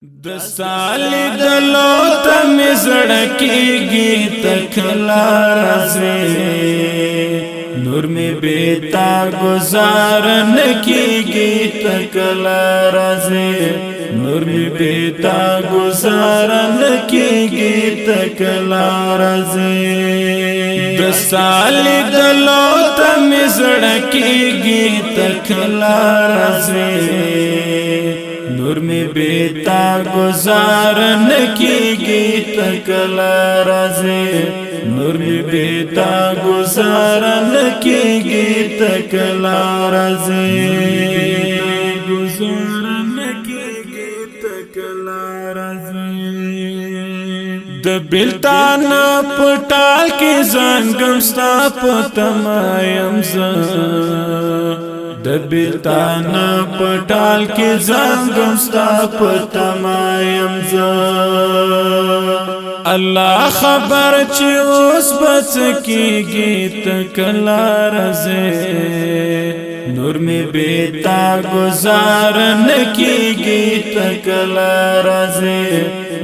د سالی دلو تم زڑکیگی تکلا رازی نور میں بیتا گزارن کیگی تکلا رازی نور میں بیتا گزارن کیگی تکلا رازی د سالی دلو تم زڑکیگی تکلا رازی نور میں بیتا گزارن کیگی تکلا رازی نور میں بیتا گزارن کیگی تکلا رازی گزارن کیگی تکلا رازی د بلتان پټال کی زنګم ستا پتمایم ز د بلتان پټال کی زنګم ستا پتمایم ز الله خبر چې اوس بس کیږي تکلا رازی نور میں بیتا گزارن کیگی تکلا رازی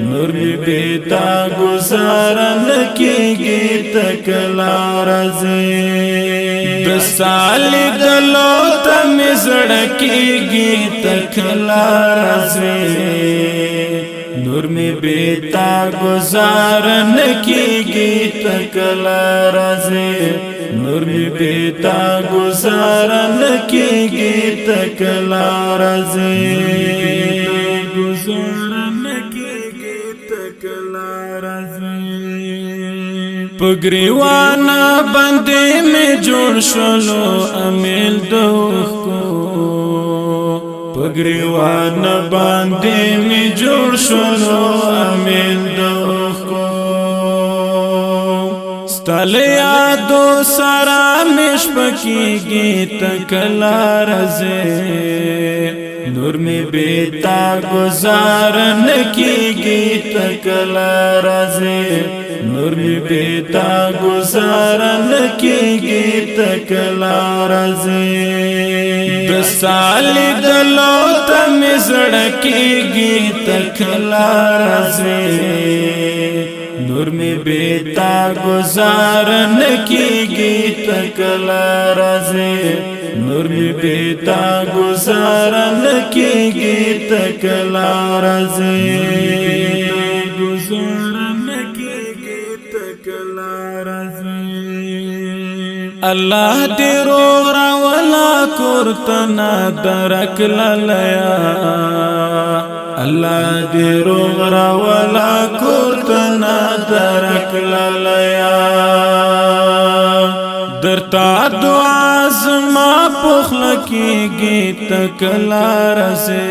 نور میں بیتا گزارن کیگی تکلا رازی د سالی دلو تم زڑکیگی تکلا رازی نور میں بیتا گزارن کیگی تکلا رازی نور میں بیتا گزارن کیگی تکلا رازی گزارن کیگی تکلا رازی پگریوانا بندے میں جوڑ شلو امیل دوخ کو پگریوانا بندے میں جوڑ شلو امیل دوخ کو ستل یادو سارا مشپکیگی تکلا رازی نور میں بیتا گزارن کیگی تکلا رازی نور میں بیتا گزارن کیگی تکلا رازی د سالی دلو تم زڑکیگی تکلا رازی نور میں بیتا گزارن کیگی تکلا رازی نور میں بیتا گزارن کیگی تکلا رازی گزارن کیگی تکلا رازی اللہ دی روغ راولا کورتنا درک للیا اللہ دی روغ راولا کورتنا درک للیا درتا دعا زما پخلا کیگی تکلا رازی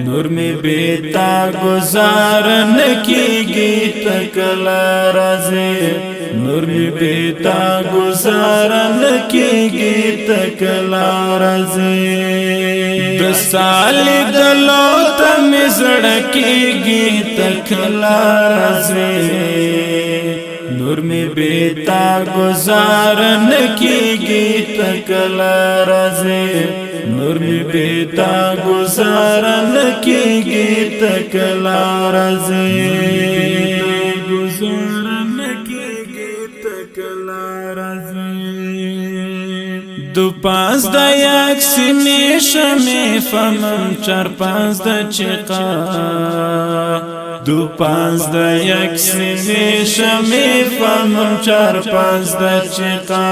نور میں بیتا گزارن کیگی تکلا رازی نور میں بیتا گزارن کیگی تکلا رازی د سالی دلو تم زڑکیگی تکلا رازی نور میں بیتا گزارن کیگی تکلا رازی نور میں بیتا گزارن کیگی تکلا رازی گزارن کیگی تکلا رازی دو پانز دا یک سمی شمی فمم چار پانز دا چقا دو پانز دا یک سمی شمی فمم چار پانز دا چقا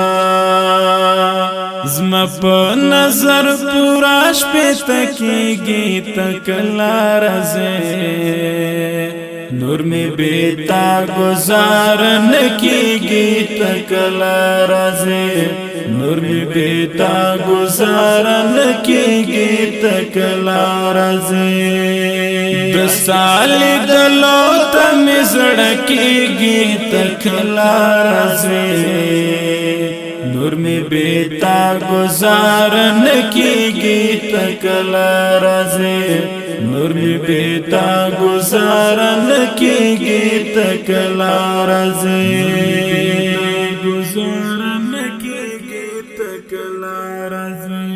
زما په نظر پوراش پیتا کیگی تکلا رازی نور میں بیتا گزارن کیگی تکلا رازی نور میں بیتا گزارن کیگی تکلا رازی د سالی دلو تم زڑکیگی تکلا رازی نور میں بیتا گزارن کیگی تکلا رازی نور میں بیتا گزارن کیگی تکلا رازی گزارن کیگی تکلا رازی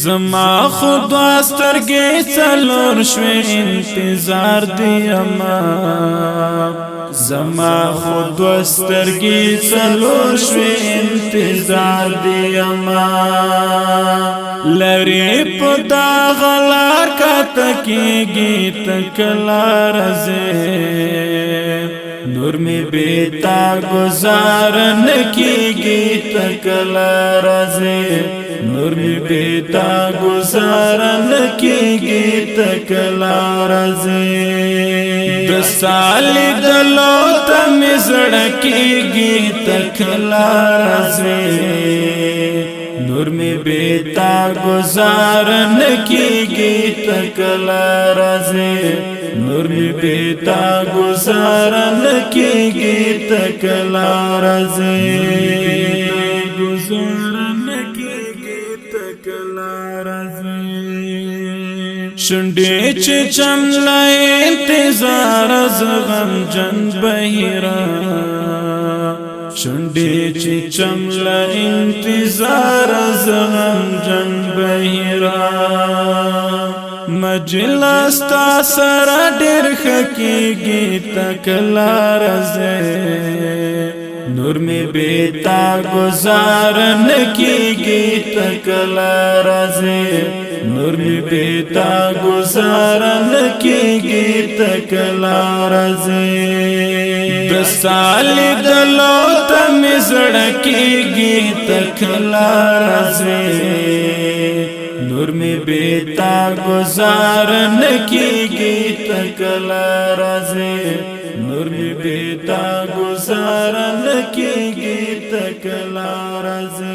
زما خود سترګې څلور شوې انتظار دی اما زما خود سترګې څلور شوې انتظار دی اما لری په دا غلار کته کېږي تکلا رزه نور می بیتا گزار نکیگی تکلا رازے نور می بیتا گزار نکیگی تکلا رازے دسالی دلو تم زڑکیگی تکلا رازے نور می بیتا گزار نکیگی تکلا رازے نور می بیتا گزار نکیگی تکلا رازے گزار نکیگی تکلا رازے شنڈے چه چملا انتظار از غم جن بہیرا شنڈے چه چملا انتظار از غم جن بہیرا مجلس تا سره ډېر خکېږي تکلا رزه نور می بیتا گزار نکېږي تکلا رزه نور می بیتا گزار نکېږي تکلا رزه د سالي دلو ته می زړه کېږي تکلا رزه نور می بیتا گزار نکیگی تکلا رازے نور می بیتا گزار نکیگی تکلا رازے